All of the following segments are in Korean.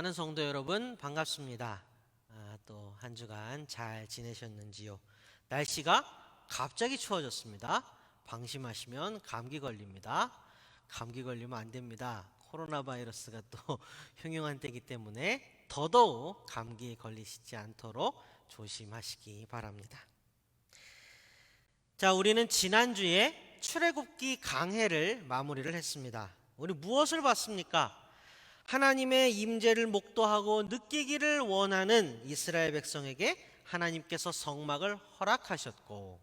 사랑하는 성도 여러분, 반갑습니다. 또 한 주간 잘 지내셨는지요? 날씨가 갑자기 추워졌습니다. 방심하시면 감기 걸립니다. 감기 걸리면 안 됩니다. 코로나 바이러스가 또 흉흉한 때이기 때문에 더더욱 감기에 걸리시지 않도록 조심하시기 바랍니다. 자, 우리는 지난주에 출애굽기 강해를 마무리를 했습니다. 우리 무엇을 봤습니까? 하나님의 임재를 목도하고 느끼기를 원하는 이스라엘 백성에게 하나님께서 성막을 허락하셨고,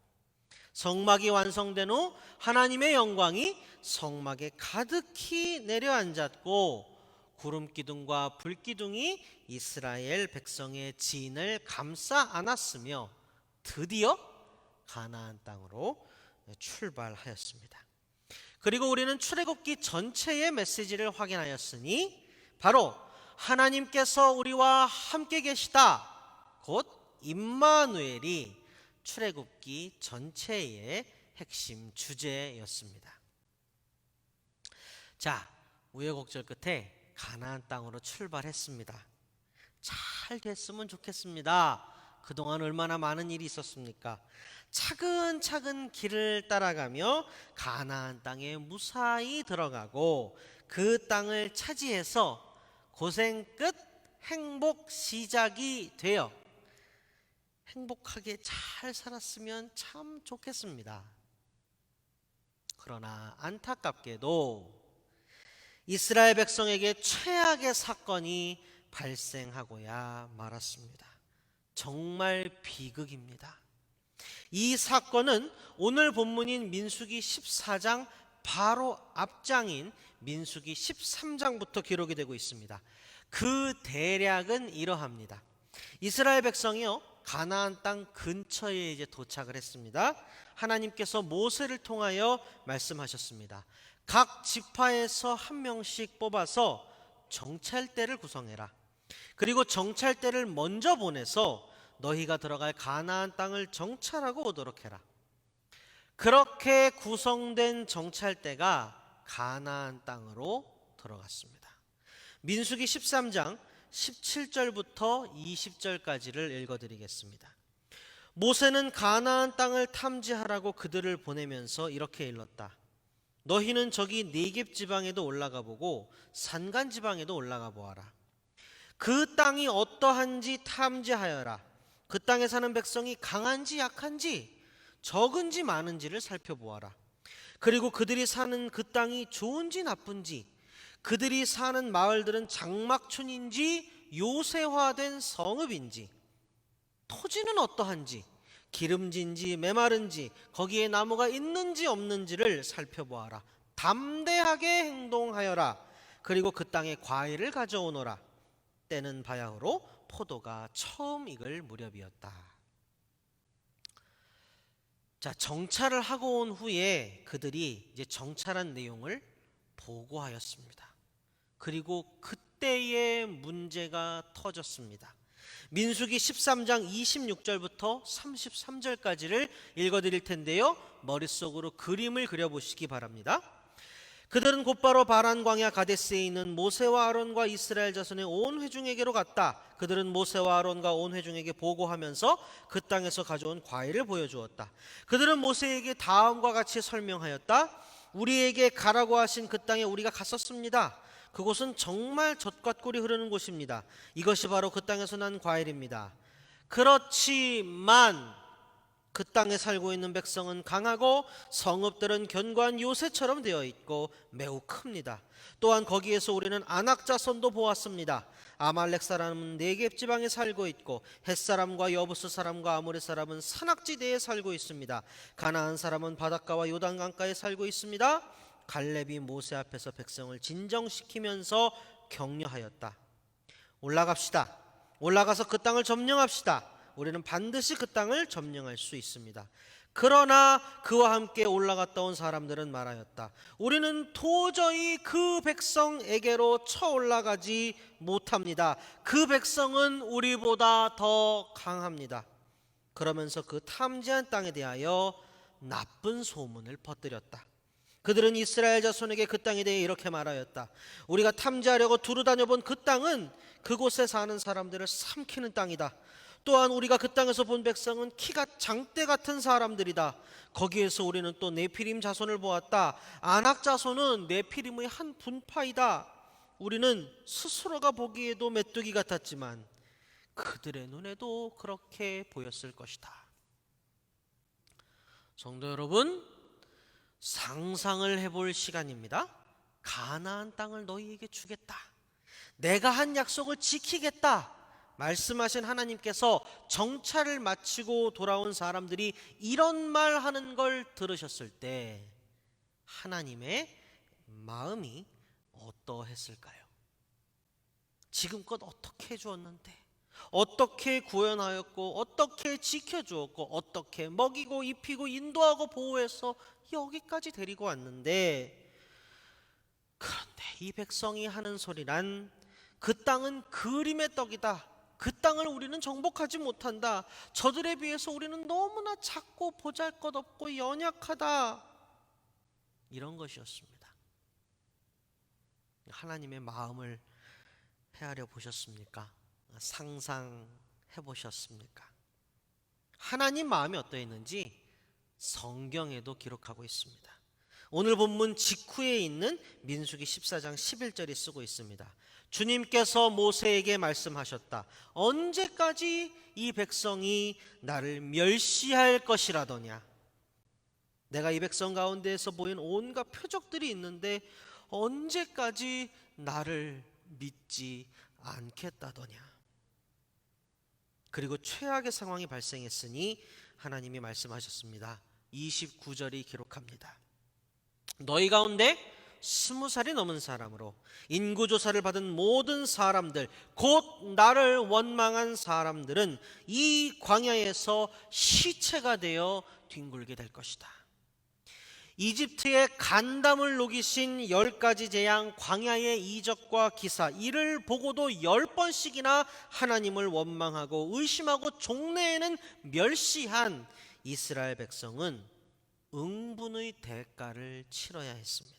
성막이 완성된 후 하나님의 영광이 성막에 가득히 내려앉았고, 구름 기둥과 불 기둥이 이스라엘 백성의 진을 감싸 안았으며 드디어 가나안 땅으로 출발하였습니다. 그리고 우리는 출애굽기 전체의 메시지를 확인하였으니 바로 하나님께서 우리와 함께 계시다, 곧 임마누엘이 출애굽기 전체의 핵심 주제였습니다. 자, 우여곡절 끝에 가나안 땅으로 출발했습니다. 잘 됐으면 좋겠습니다. 그동안 얼마나 많은 일이 있었습니까? 차근차근 길을 따라가며 가나안 땅에 무사히 들어가고 그 땅을 차지해서 고생 끝 행복 시작이 되어 행복하게 잘 살았으면 참 좋겠습니다. 그러나 안타깝게도 이스라엘 백성에게 최악의 사건이 발생하고야 말았습니다. 정말 비극입니다. 이 사건은 오늘 본문인 민수기 14장 바로 앞장인 민수기 13장부터 기록이 되고 있습니다. 그 대략은 이러합니다. 이스라엘 백성이요, 가나안 땅 근처에 이제 도착을 했습니다. 하나님께서 모세를 통하여 말씀하셨습니다. 각 지파에서 한 명씩 뽑아서 정찰대를 구성해라. 그리고 정찰대를 먼저 보내서 너희가 들어갈 가나안 땅을 정찰하고 오도록 해라. 그렇게 구성된 정찰대가 가나안 땅으로 들어갔습니다. 민수기 13장 17절부터 20절까지를 읽어드리겠습니다. 모세는 가나안 땅을 탐지하라고 그들을 보내면서 이렇게 일렀다. 너희는 저기 네겝 지방에도 올라가 보고 산간 지방에도 올라가 보아라. 그 땅이 어떠한지 탐지하여라. 그 땅에 사는 백성이 강한지 약한지 적은지 많은지를 살펴보아라. 그리고 그들이 사는 그 땅이 좋은지 나쁜지, 그들이 사는 마을들은 장막촌인지 요새화된 성읍인지, 토지는 어떠한지, 기름진지 메마른지, 거기에 나무가 있는지 없는지를 살펴보아라. 담대하게 행동하여라. 그리고 그 땅에 과일을 가져오너라. 때는 바야흐로 포도가 처음 익을 무렵이었다. 자, 정찰을 하고 온 후에 그들이 이제 정찰한 내용을 보고하였습니다. 그리고 그때의 문제가 터졌습니다. 민수기 13장 26절부터 33절까지를 읽어드릴 텐데요, 머릿속으로 그림을 그려보시기 바랍니다. 그들은 곧바로 바란 광야 가데스에 있는 모세와 아론과 이스라엘 자손의 온 회중에게로 갔다. 그들은 모세와 아론과 온 회중에게 보고하면서 그 땅에서 가져온 과일을 보여주었다. 그들은 모세에게 다음과 같이 설명하였다. 우리에게 가라고 하신 그 땅에 우리가 갔었습니다. 그곳은 정말 젖과 꿀이 흐르는 곳입니다. 이것이 바로 그 땅에서 난 과일입니다. 그렇지만 그 땅에 살고 있는 백성은 강하고 성읍들은 견고한 요새처럼 되어 있고 매우 큽니다. 또한 거기에서 우리는 아낙 자손도 보았습니다. 아말렉 사람은 네겝 지방에 살고 있고 헷사람과 여부스 사람과 아모레 사람은 산악지대에 살고 있습니다. 가나안 사람은 바닷가와 요단강가에 살고 있습니다. 갈렙이 모세 앞에서 백성을 진정시키면서 격려하였다. 올라갑시다. 올라가서 그 땅을 점령합시다. 우리는 반드시 그 땅을 점령할 수 있습니다. 그러나 그와 함께 올라갔다 온 사람들은 말하였다. 우리는 도저히 그 백성에게로 쳐 올라가지 못합니다. 그 백성은 우리보다 더 강합니다. 그러면서 그 탐지한 땅에 대하여 나쁜 소문을 퍼뜨렸다. 그들은 이스라엘 자손에게 그 땅에 대해 이렇게 말하였다. 우리가 탐지하려고 두루 다녀본 그 땅은 그곳에 사는 사람들을 삼키는 땅이다. 또한 우리가 그 땅에서 본 백성은 키가 장대 같은 사람들이다. 거기에서 우리는 또 네피림 자손을 보았다. 아낙 자손은 네피림의 한 분파이다. 우리는 스스로가 보기에도 메뚜기 같았지만 그들의 눈에도 그렇게 보였을 것이다. 성도 여러분, 상상을 해볼 시간입니다. 가나안 땅을 너희에게 주겠다. 내가 한 약속을 지키겠다. 말씀하신 하나님께서 정찰을 마치고 돌아온 사람들이 이런 말 하는 걸 들으셨을 때 하나님의 마음이 어떠했을까요? 지금껏 어떻게 해주었는데, 어떻게 구원하였고, 어떻게 지켜주었고, 어떻게 먹이고 입히고 인도하고 보호해서 여기까지 데리고 왔는데, 그런데 이 백성이 하는 소리란 그 땅은 그림의 떡이다. 그 땅을 우리는 정복하지 못한다. 저들에 비해서 우리는 너무나 작고 보잘것없고 연약하다. 이런 것이었습니다. 하나님의 마음을 헤아려 보셨습니까? 상상해 보셨습니까? 하나님 마음이 어떠했는지 성경에도 기록하고 있습니다. 오늘 본문 직후에 있는 민수기 14장 11절이 쓰고 있습니다. 주님께서 모세에게 말씀하셨다. 언제까지 이 백성이 나를 멸시할 것이라더냐. 내가 이 백성 가운데에서 보인 온갖 표적들이 있는데 언제까지 나를 믿지 않겠다더냐. 그리고 최악의 상황이 발생했으니 하나님이 말씀하셨습니다. 29절이 기록합니다. 너희 가운데 20살이 넘은 사람으로 인구조사를 받은 모든 사람들, 곧 나를 원망한 사람들은 이 광야에서 시체가 되어 뒹굴게 될 것이다. 이집트의 간담을 녹이신 10가지 재앙, 광야의 이적과 기사, 이를 보고도 10번씩이나 하나님을 원망하고 의심하고 종래에는 멸시한 이스라엘 백성은 응분의 대가를 치러야 했습니다.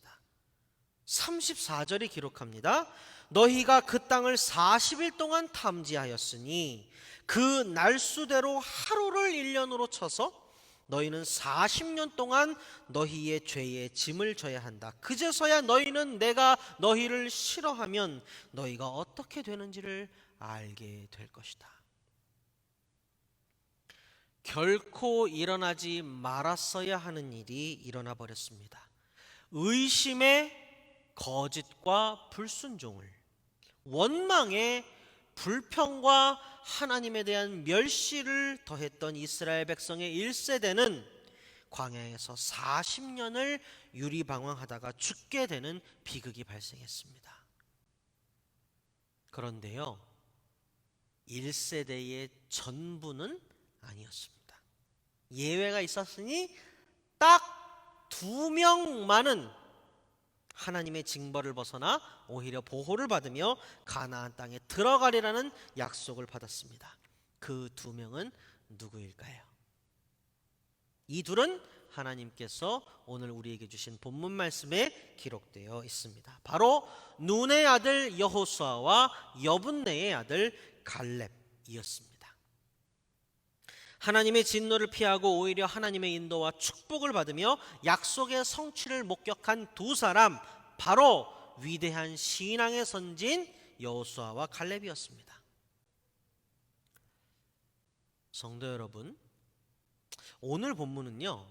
34절이 기록합니다. 너희가 그 땅을 40일 동안 탐지하였으니 그 날수대로 하루를 1년으로 쳐서 너희는 40년 동안 너희의 죄의 짐을 져야 한다. 그제서야 너희는 내가 너희를 싫어하면 너희가 어떻게 되는지를 알게 될 것이다. 결코 일어나지 말았어야 하는 일이 일어나 버렸습니다. 의심의 거짓과 불순종을, 원망의 불평과 하나님에 대한 멸시를 더했던 이스라엘 백성의 1세대는 광야에서 40년을 유리방황하다가 죽게 되는 비극이 발생했습니다. 그런데요, 1세대의 전부는 아니었습니다. 예외가 있었으니 딱 2명만은 하나님의 징벌을 벗어나 오히려 보호를 받으며 가나안 땅에 들어가리라는 약속을 받았습니다. 그 2명은 누구일까요? 이 둘은 하나님께서 오늘 우리에게 주신 본문 말씀에 기록되어 있습니다. 바로 눈의 아들 여호수아와 여분네의 아들 갈렙이었습니다. 하나님의 진노를 피하고 오히려 하나님의 인도와 축복을 받으며 약속의 성취를 목격한 두 사람, 바로 위대한 신앙의 선진 여호수아와 갈렙이었습니다. 성도 여러분, 오늘 본문은요,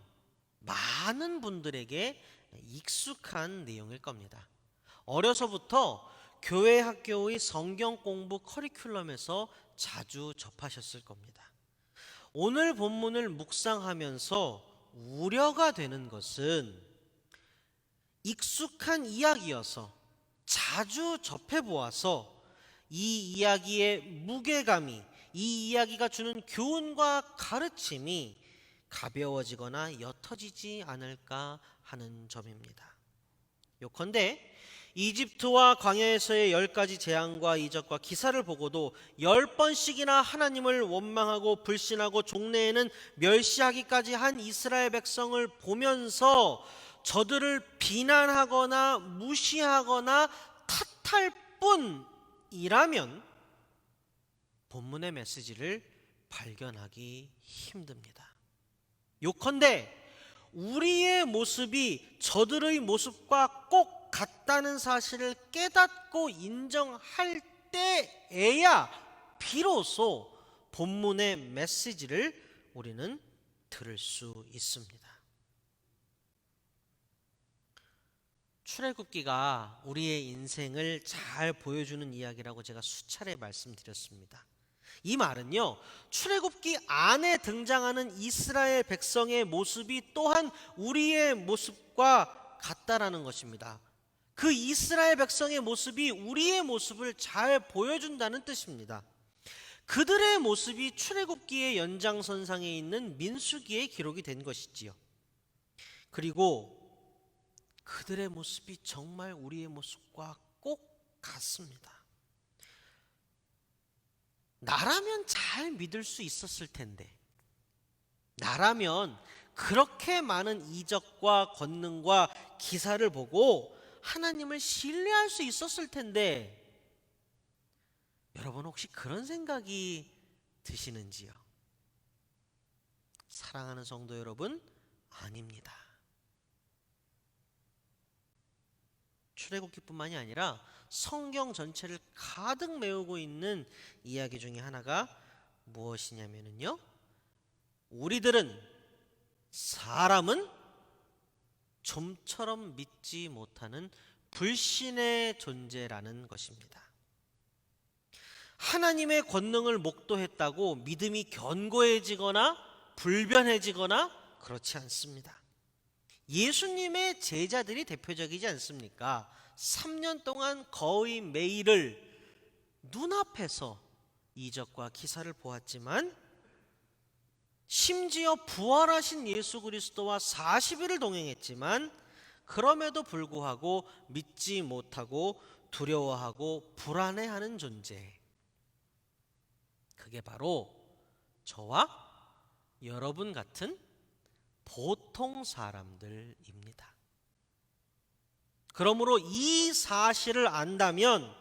많은 분들에게 익숙한 내용일 겁니다. 어려서부터 교회 학교의 성경 공부 커리큘럼에서 자주 접하셨을 겁니다. 오늘 본문을 묵상하면서 우려가 되는 것은 익숙한 이야기여서 자주 접해보아서 이 이야기의 무게감이, 이 이야기가 주는 교훈과 가르침이 가벼워지거나 옅어지지 않을까 하는 점입니다. 요컨대 이집트와 광야에서의 10가지 재앙과 이적과 기사를 보고도 10번씩이나 하나님을 원망하고 불신하고 종래에는 멸시하기까지 한 이스라엘 백성을 보면서 저들을 비난하거나 무시하거나 탓할 뿐이라면 본문의 메시지를 발견하기 힘듭니다. 요컨대 우리의 모습이 저들의 모습과 꼭 같다는 사실을 깨닫고 인정할 때에야 비로소 본문의 메시지를 우리는 들을 수 있습니다. 출애굽기가 우리의 인생을 잘 보여주는 이야기라고 제가 수차례 말씀드렸습니다. 이 말은요, 출애굽기 안에 등장하는 이스라엘 백성의 모습이 또한 우리의 모습과 같다라는 것입니다. 그 이스라엘 백성의 모습이 우리의 모습을 잘 보여준다는 뜻입니다. 그들의 모습이 출애굽기의 연장선상에 있는 민수기에 기록이 된 것이지요. 그리고 그들의 모습이 정말 우리의 모습과 꼭 같습니다. 나라면 잘 믿을 수 있었을 텐데, 나라면 그렇게 많은 이적과 권능과 기사를 보고 하나님을 신뢰할 수 있었을 텐데, 여러분 혹시 그런 생각이 드시는지요? 사랑하는 성도 여러분, 아닙니다. 출애굽기뿐만이 아니라 성경 전체를 가득 메우고 있는 이야기 중에 하나가 무엇이냐면요, 사람은 좀처럼 믿지 못하는 불신의 존재라는 것입니다. 하나님의 권능을 목도했다고 믿음이 견고해지거나 불변해지거나 그렇지 않습니다. 예수님의 제자들이 대표적이지 않습니까? 3년 동안 거의 매일을 눈앞에서 이적과 기사를 보았지만, 심지어 부활하신 예수 그리스도와 40일을 동행했지만 그럼에도 불구하고 믿지 못하고 두려워하고 불안해하는 존재, 그게 바로 저와 여러분 같은 보통 사람들입니다. 그러므로 이 사실을 안다면,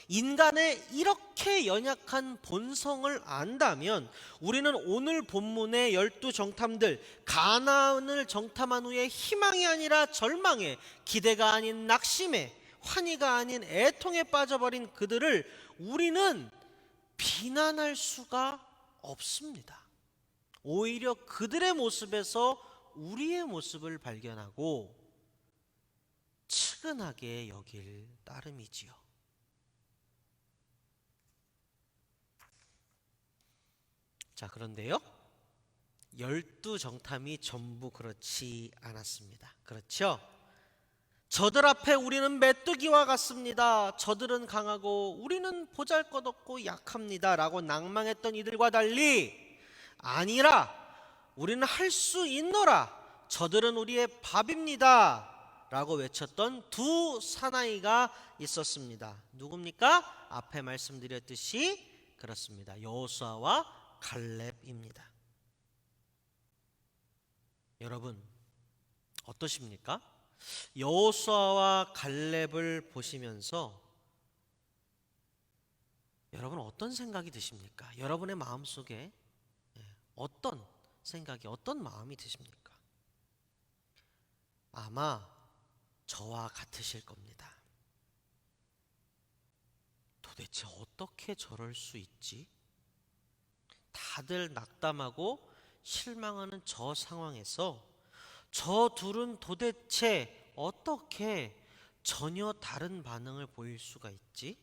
인간의 이렇게 연약한 본성을 안다면, 우리는 오늘 본문의 12정탐들, 가나안을 정탐한 후에 희망이 아니라 절망에, 기대가 아닌 낙심에, 환희가 아닌 애통에 빠져버린 그들을 우리는 비난할 수가 없습니다. 오히려 그들의 모습에서 우리의 모습을 발견하고 측은하게 여길 따름이지요. 자, 그런데요, 12정탐이 전부 그렇지 않았습니다. 그렇죠? 저들 앞에 우리는 메뚜기와 같습니다. 저들은 강하고 우리는 보잘것없고 약합니다 라고 낭망했던 이들과 달리, 아니라 우리는 할 수 있노라, 저들은 우리의 밥입니다 라고 외쳤던 두 사나이가 있었습니다. 누굽니까? 앞에 말씀드렸듯이 그렇습니다. 여호수아와 갈렙입니다. 여러분 어떠십니까? 여호수아와 갈렙을 보시면서 여러분 어떤 생각이 드십니까? 여러분의 마음속에 어떤 생각이, 어떤 마음이 드십니까? 아마 저와 같으실 겁니다. 도대체 어떻게 저럴 수 있지? 다들 낙담하고 실망하는 저 상황에서 저 둘은 도대체 어떻게 전혀 다른 반응을 보일 수가 있지?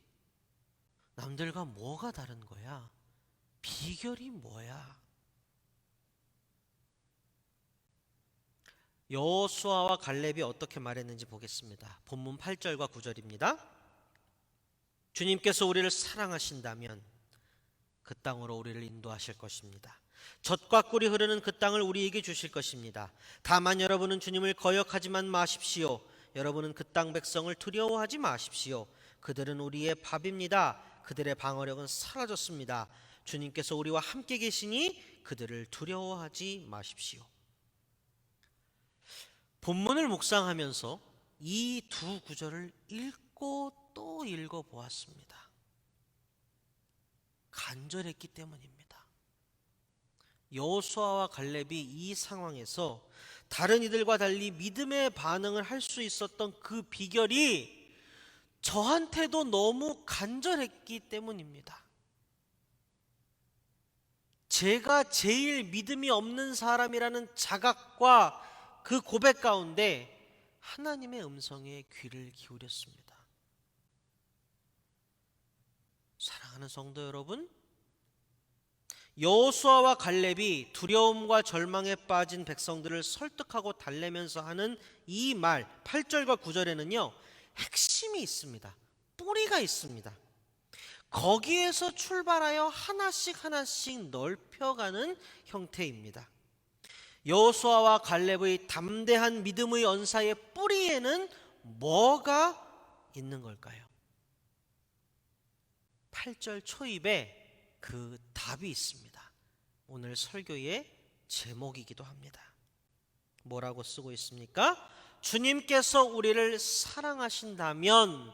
남들과 뭐가 다른 거야? 비결이 뭐야? 여호수아와 갈렙이 어떻게 말했는지 보겠습니다. 본문 8절과 9절입니다. 주님께서 우리를 사랑하신다면 그 땅으로 우리를 인도하실 것입니다. 젖과 꿀이 흐르는 그 땅을 우리에게 주실 것입니다. 다만 여러분은 주님을 거역하지만 마십시오. 여러분은 그 땅 백성을 두려워하지 마십시오. 그들은 우리의 밥입니다. 그들의 방어력은 사라졌습니다. 주님께서 우리와 함께 계시니 그들을 두려워하지 마십시오. 본문을 묵상하면서 이 두 구절을 읽고 또 읽어 보았습니다. 간절했기 때문입니다. 여호수아와 갈렙이 이 상황에서 다른 이들과 달리 믿음의 반응을 할 수 있었던 그 비결이 저한테도 너무 간절했기 때문입니다. 제가 제일 믿음이 없는 사람이라는 자각과 그 고백 가운데 하나님의 음성에 귀를 기울였습니다. 사랑하는 성도 여러분, 여호수아와 갈렙이 두려움과 절망에 빠진 백성들을 설득하고 달래면서 하는 이 말 8절과 9절에는요 핵심이 있습니다. 뿌리가 있습니다. 거기에서 출발하여 하나씩 하나씩 넓혀가는 형태입니다. 여호수아와 갈렙의 담대한 믿음의 언사의 뿌리에는 뭐가 있는 걸까요? 8절 초입에 그 답이 있습니다. 오늘 설교의 제목이기도 합니다. 뭐라고 쓰고 있습니까? 주님께서 우리를 사랑하신다면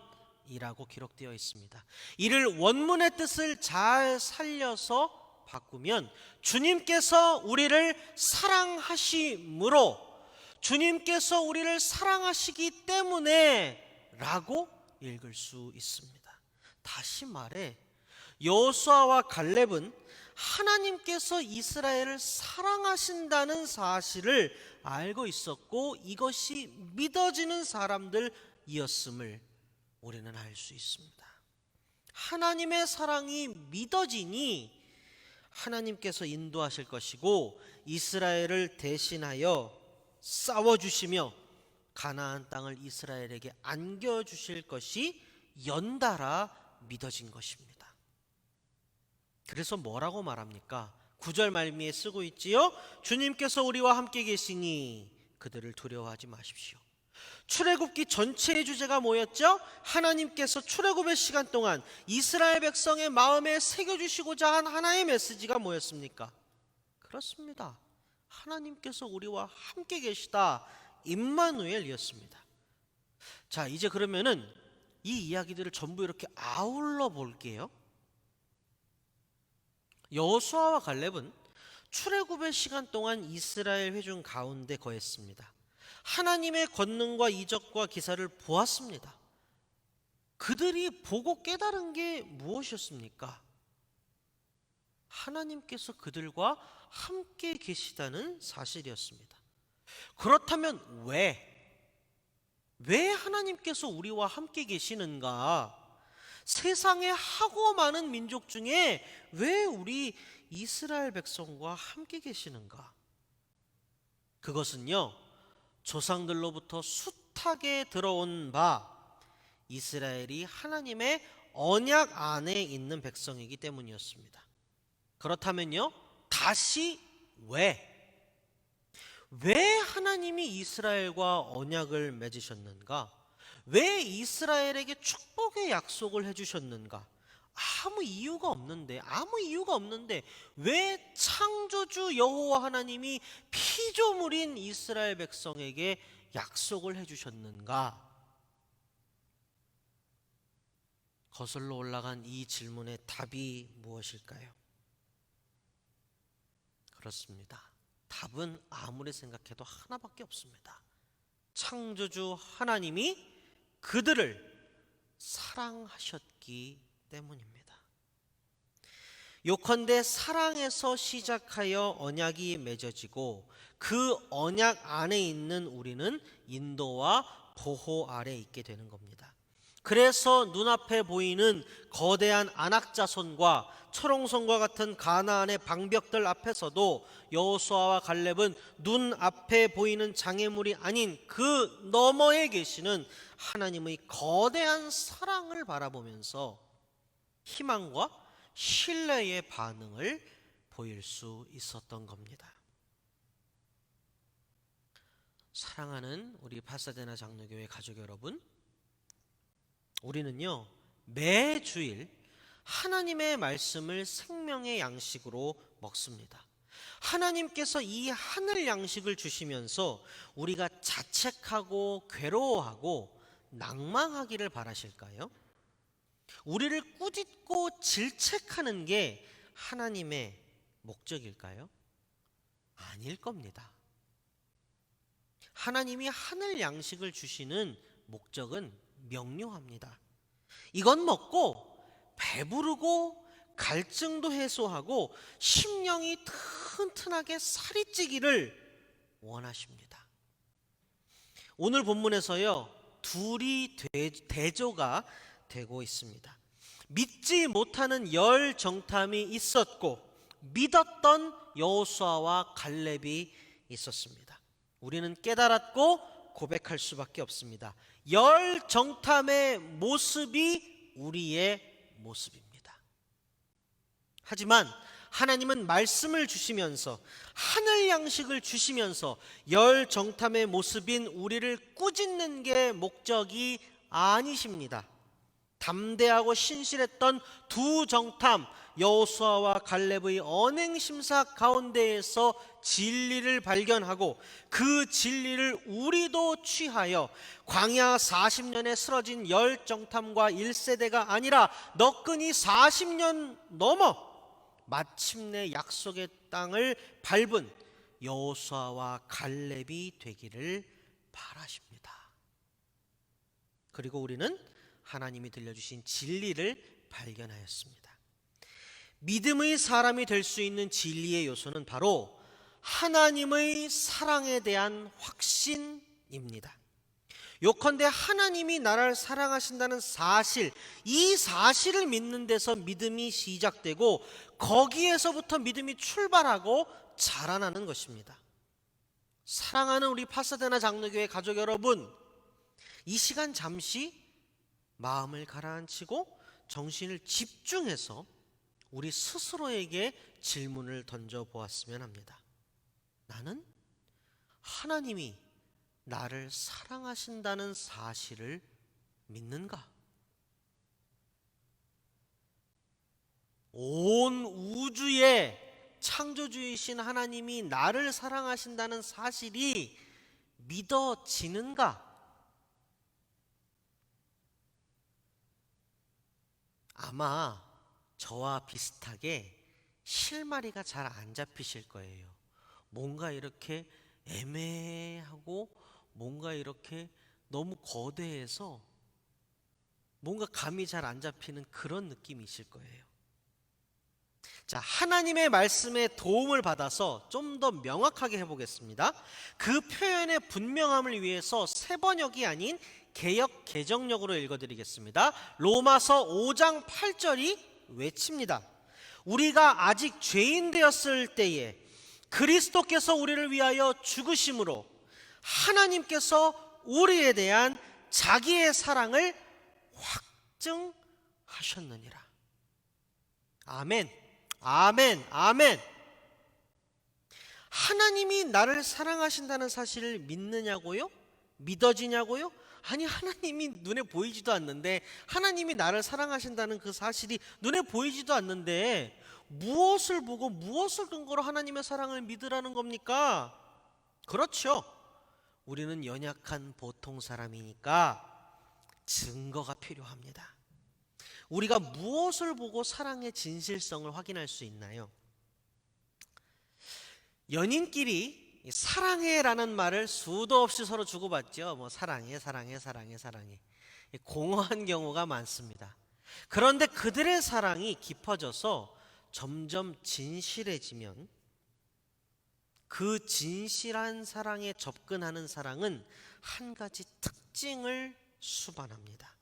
이라고 기록되어 있습니다. 이를 원문의 뜻을 잘 살려서 바꾸면 주님께서 우리를 사랑하심으로, 주님께서 우리를 사랑하시기 때문에 라고 읽을 수 있습니다. 다시 말해 여호수아와 갈렙은 하나님께서 이스라엘을 사랑하신다는 사실을 알고 있었고 이것이 믿어지는 사람들이었음을 우리는 알 수 있습니다. 하나님의 사랑이 믿어지니 하나님께서 인도하실 것이고 이스라엘을 대신하여 싸워주시며 가나안 땅을 이스라엘에게 안겨주실 것이 연달아 믿어진 것입니다. 그래서 뭐라고 말합니까? 9절 말미에 쓰고 있지요. 주님께서 우리와 함께 계시니 그들을 두려워하지 마십시오. 출애굽기 전체의 주제가 뭐였죠? 하나님께서 출애굽의 시간 동안 이스라엘 백성의 마음에 새겨주시고자 한 하나의 메시지가 뭐였습니까? 그렇습니다. 하나님께서 우리와 함께 계시다. 임마누엘이었습니다. 자, 이제 그러면은 이 이야기들을 전부 이렇게 아울러 볼게요. 여호수아와 갈렙은 출애굽의 시간 동안 이스라엘 회중 가운데 거했습니다. 하나님의 권능과 이적과 기사를 보았습니다. 그들이 보고 깨달은 게 무엇이었습니까? 하나님께서 그들과 함께 계시다는 사실이었습니다. 그렇다면 왜 하나님께서 우리와 함께 계시는가? 세상에 하고 많은 민족 중에 왜 우리 이스라엘 백성과 함께 계시는가? 그것은요, 조상들로부터 숱하게 들어온 바 이스라엘이 하나님의 언약 안에 있는 백성이기 때문이었습니다. 그렇다면요, 다시 왜 하나님이 이스라엘과 언약을 맺으셨는가? 왜 이스라엘에게 축복의 약속을 해주셨는가? 아무 이유가 없는데 왜 창조주 여호와 하나님이 피조물인 이스라엘 백성에게 약속을 해주셨는가? 거슬러 올라간 이 질문의 답이 무엇일까요? 그렇습니다. 답은 아무리 생각해도 하나밖에 없습니다. 창조주 하나님이 그들을 사랑하셨기 때문입니다. 요컨대 사랑에서 시작하여 언약이 맺어지고 그 언약 안에 있는 우리는 인도와 보호 아래 있게 되는 겁니다. 그래서 눈앞에 보이는 거대한 안악자손과 철옹성과 같은 가나안의 방벽들 앞에서도 여호수아와 갈렙은 눈앞에 보이는 장애물이 아닌 그 너머에 계시는 하나님의 거대한 사랑을 바라보면서 희망과 신뢰의 반응을 보일 수 있었던 겁니다. 사랑하는 우리 파사데나 장로교회 가족 여러분, 우리는요 매주일 하나님의 말씀을 생명의 양식으로 먹습니다. 하나님께서 이 하늘 양식을 주시면서 우리가 자책하고 괴로워하고 낭망하기를 바라실까요? 우리를 꾸짖고 질책하는 게 하나님의 목적일까요? 아닐 겁니다. 하나님이 하늘 양식을 주시는 목적은 명료합니다. 이건 먹고 배부르고 갈증도 해소하고 심령이 튼튼하게 살이 찌기를 원하십니다. 오늘 본문에서요, 둘이 대조가 되고 있습니다. 믿지 못하는 열 정탐이 있었고 믿었던 여호수아와 갈렙이 있었습니다. 우리는 깨달았고 고백할 수밖에 없습니다. 열 정탐의 모습이 우리의 모습입니다. 하지만 하나님은 말씀을 주시면서 하늘 양식을 주시면서 열 정탐의 모습인 우리를 꾸짖는 게 목적이 아니십니다. 담대하고 신실했던 두 정탐 여호수아와 갈렙의 언행 심사 가운데에서 진리를 발견하고 그 진리를 우리도 취하여 광야 40년에 쓰러진 열 정탐과 1세대가 아니라 너끈히 40년 넘어 마침내 약속의 땅을 밟은 여호수아와 갈렙이 되기를 바라십니다. 그리고 우리는 하나님이 들려주신 진리를 발견하였습니다. 믿음의 사람이 될 수 있는 진리의 요소는 바로 하나님의 사랑에 대한 확신입니다. 요컨대 하나님이 나를 사랑하신다는 사실, 이 사실을 믿는 데서 믿음이 시작되고 거기에서부터 믿음이 출발하고 자라나는 것입니다. 사랑하는 우리 파사데나 장로교회 가족 여러분, 이 시간 잠시 마음을 가라앉히고 정신을 집중해서 우리 스스로에게 질문을 던져보았으면 합니다. 나는 하나님이 나를 사랑하신다는 사실을 믿는가? 온 우주의 창조주이신 하나님이 나를 사랑하신다는 사실이 믿어지는가? 아마 저와 비슷하게 실마리가 잘 안 잡히실 거예요. 뭔가 이렇게 애매하고 뭔가 이렇게 너무 거대해서 뭔가 감이 잘 안 잡히는 그런 느낌이실 거예요. 자, 하나님의 말씀에 도움을 받아서 좀 더 명확하게 해보겠습니다. 그 표현의 분명함을 위해서 새 번역이 아닌 개역 개정역으로 읽어드리겠습니다. 로마서 5장 8절이 외칩니다. 우리가 아직 죄인 되었을 때에 그리스도께서 우리를 위하여 죽으심으로 하나님께서 우리에 대한 자기의 사랑을 확증하셨느니라. 아멘, 아멘, 아멘. 하나님이 나를 사랑하신다는 사실을 믿느냐고요? 믿어지냐고요? 아니, 하나님이 눈에 보이지도 않는데, 하나님이 나를 사랑하신다는 그 사실이 눈에 보이지도 않는데 무엇을 보고 무엇을 근거로 하나님의 사랑을 믿으라는 겁니까? 그렇죠. 우리는 연약한 보통 사람이니까 증거가 필요합니다. 우리가 무엇을 보고 사랑의 진실성을 확인할 수 있나요? 연인끼리 사랑해라는 말을 수도 없이 서로 주고받죠. 뭐 사랑해, 사랑해, 사랑해, 사랑해. 공허한 경우가 많습니다. 그런데 그들의 사랑이 깊어져서 점점 진실해지면 그 진실한 사랑에 접근하는 사랑은 한 가지 특징을 수반합니다.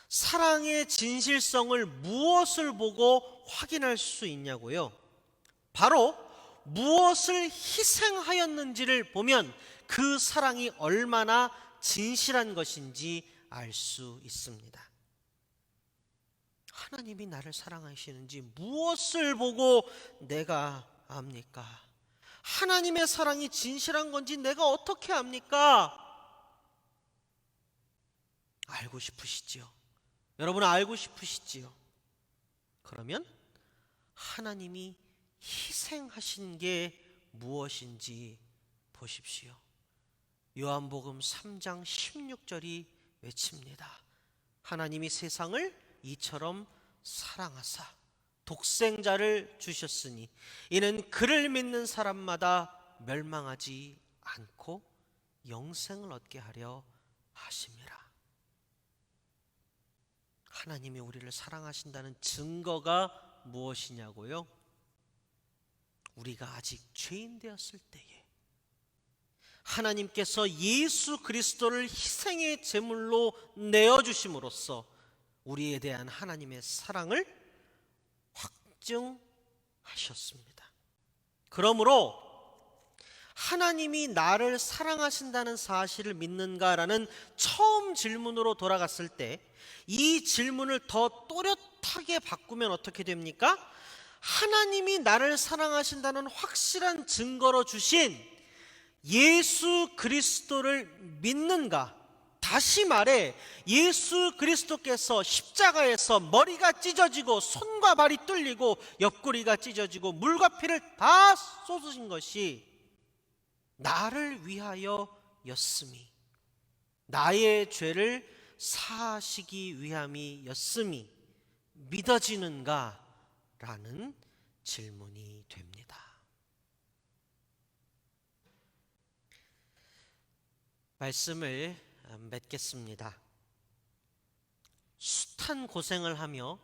사랑의 진실성을 무엇을 보고 확인할 수 있냐고요? 바로 무엇을 희생하였는지를 보면 그 사랑이 얼마나 진실한 것인지 알 수 있습니다. 하나님이 나를 사랑하시는지 무엇을 보고 내가 압니까? 하나님의 사랑이 진실한 건지 내가 어떻게 압니까? 알고 싶으시지요? 여러분 알고 싶으시지요? 그러면 하나님이 희생하신 게 무엇인지 보십시오. 요한복음 3장 16절이 외칩니다. 하나님이 세상을 이처럼 사랑하사 독생자를 주셨으니 이는 그를 믿는 사람마다 멸망하지 않고 영생을 얻게 하려 하심이라. 하나님이 우리를 사랑하신다는 증거가 무엇이냐고요? 우리가 아직 죄인 되었을 때에 하나님께서 예수 그리스도를 희생의 제물로 내어주심으로써 우리에 대한 하나님의 사랑을 확증하셨습니다. 그러므로 하나님이 나를 사랑하신다는 사실을 믿는가라는 처음 질문으로 돌아갔을 때 이 질문을 더 또렷하게 바꾸면 어떻게 됩니까? 하나님이 나를 사랑하신다는 확실한 증거로 주신 예수 그리스도를 믿는가? 다시 말해 예수 그리스도께서 십자가에서 머리가 찢어지고 손과 발이 뚫리고 옆구리가 찢어지고 물과 피를 다 쏟으신 것이 나를 위하여였음이, 나의 죄를 사하시기 위함이었음이 믿어지는가? 라는 질문이 됩니다. 말씀을 맺겠습니다. 숱한 고생을 하며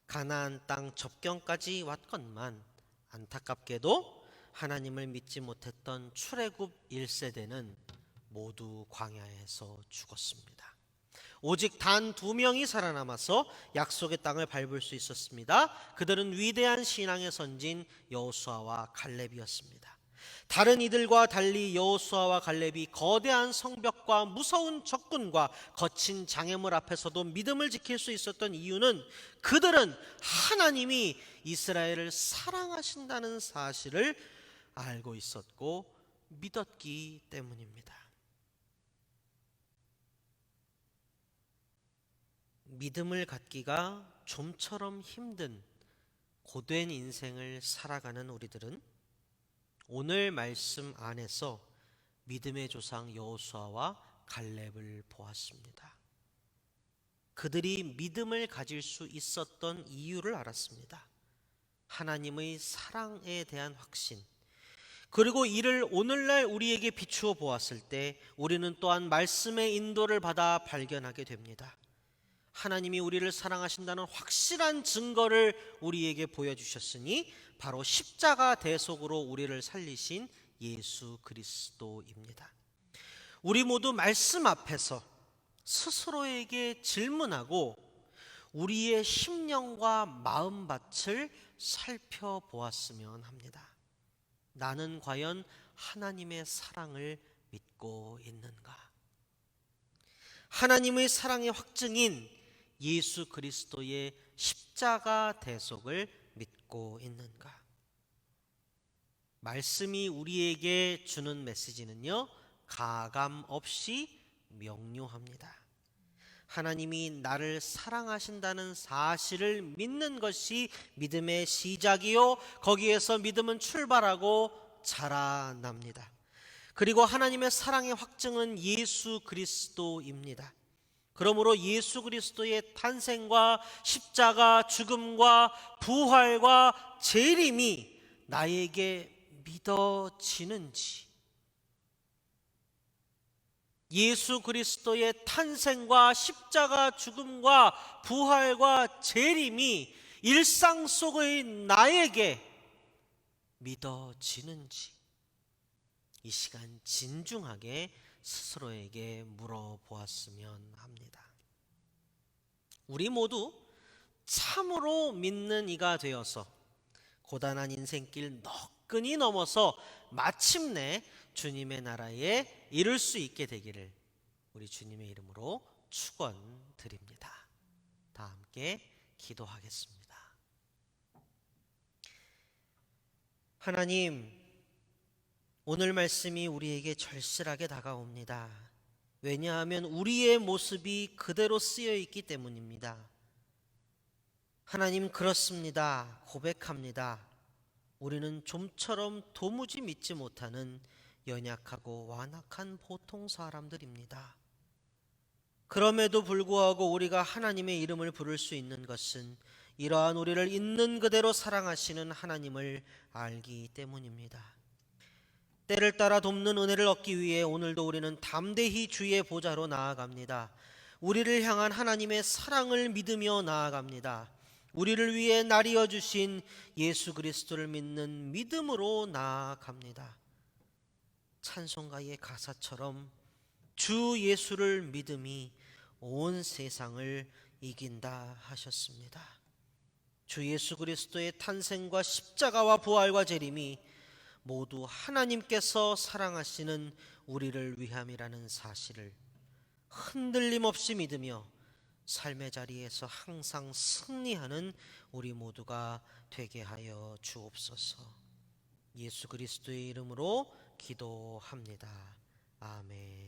가나안 땅 접경까지 왔건만 안타깝게도 하나님을 믿지 못했던 출애굽 1세대는 모두 광야에서 죽었습니다. 오직 단 2명이 살아남아서 약속의 땅을 밟을 수 있었습니다. 그들은 위대한 신앙의 선진 여호수아와 갈렙이었습니다. 다른 이들과 달리 여호수아와 갈렙이 거대한 성벽과 무서운 적군과 거친 장애물 앞에서도 믿음을 지킬 수 있었던 이유는 그들은 하나님이 이스라엘을 사랑하신다는 사실을 알고 있었고 믿었기 때문입니다. 믿음을 갖기가 좀처럼 힘든 고된 인생을 살아가는 우리들은 오늘 말씀 안에서 믿음의 조상 여호수아와 갈렙을 보았습니다. 그들이 믿음을 가질 수 있었던 이유를 알았습니다. 하나님의 사랑에 대한 확신, 그리고 이를 오늘날 우리에게 비추어 보았을 때 우리는 또한 말씀의 인도를 받아 발견하게 됩니다. 하나님이 우리를 사랑하신다는 확실한 증거를 우리에게 보여주셨으니 바로 십자가 대속으로 우리를 살리신 예수 그리스도입니다. 우리 모두 말씀 앞에서 스스로에게 질문하고 우리의 심령과 마음밭을 살펴보았으면 합니다. 나는 과연 하나님의 사랑을 믿고 있는가? 하나님의 사랑의 확증인 예수 그리스도의 십자가 대속을 믿고 있는가? 말씀이 우리에게 주는 메시지는요, 가감 없이 명료합니다. 하나님이 나를 사랑하신다는 사실을 믿는 것이 믿음의 시작이요, 거기에서 믿음은 출발하고 자라납니다. 그리고 하나님의 사랑의 확증은 예수 그리스도입니다. 그러므로 예수 그리스도의 탄생과 십자가, 죽음과 부활과 재림이 나에게 믿어지는지, 예수 그리스도의 탄생과 십자가, 죽음과 부활과 재림이 일상 속의 나에게 믿어지는지, 이 시간 진중하게 스스로에게 물어보았으면 합니다. 우리 모두 참으로 믿는 이가 되어서 고단한 인생길 너끈히 넘어서 마침내 주님의 나라에 이룰 수 있게 되기를 우리 주님의 이름으로 축원드립니다. 다 함께 기도하겠습니다. 하나님, 오늘 말씀이 우리에게 절실하게 다가옵니다. 왜냐하면 우리의 모습이 그대로 쓰여 있기 때문입니다. 하나님, 그렇습니다. 고백합니다. 우리는 좀처럼 도무지 믿지 못하는 연약하고 완악한 보통 사람들입니다. 그럼에도 불구하고 우리가 하나님의 이름을 부를 수 있는 것은 이러한 우리를 있는 그대로 사랑하시는 하나님을 알기 때문입니다. 때를 따라 돕는 은혜를 얻기 위해 오늘도 우리는 담대히 주의 보좌로 나아갑니다. 우리를 향한 하나님의 사랑을 믿으며 나아갑니다. 우리를 위해 날이어 주신 예수 그리스도를 믿는 믿음으로 나아갑니다. 찬송가의 가사처럼 주 예수를 믿음이 온 세상을 이긴다 하셨습니다. 주 예수 그리스도의 탄생과 십자가와 부활과 재림이 모두 하나님께서 사랑하시는 우리를 위함이라는 사실을 흔들림 없이 믿으며 삶의 자리에서 항상 승리하는 우리 모두가 되게 하여 주옵소서. 예수 그리스도의 이름으로 기도합니다. 아멘.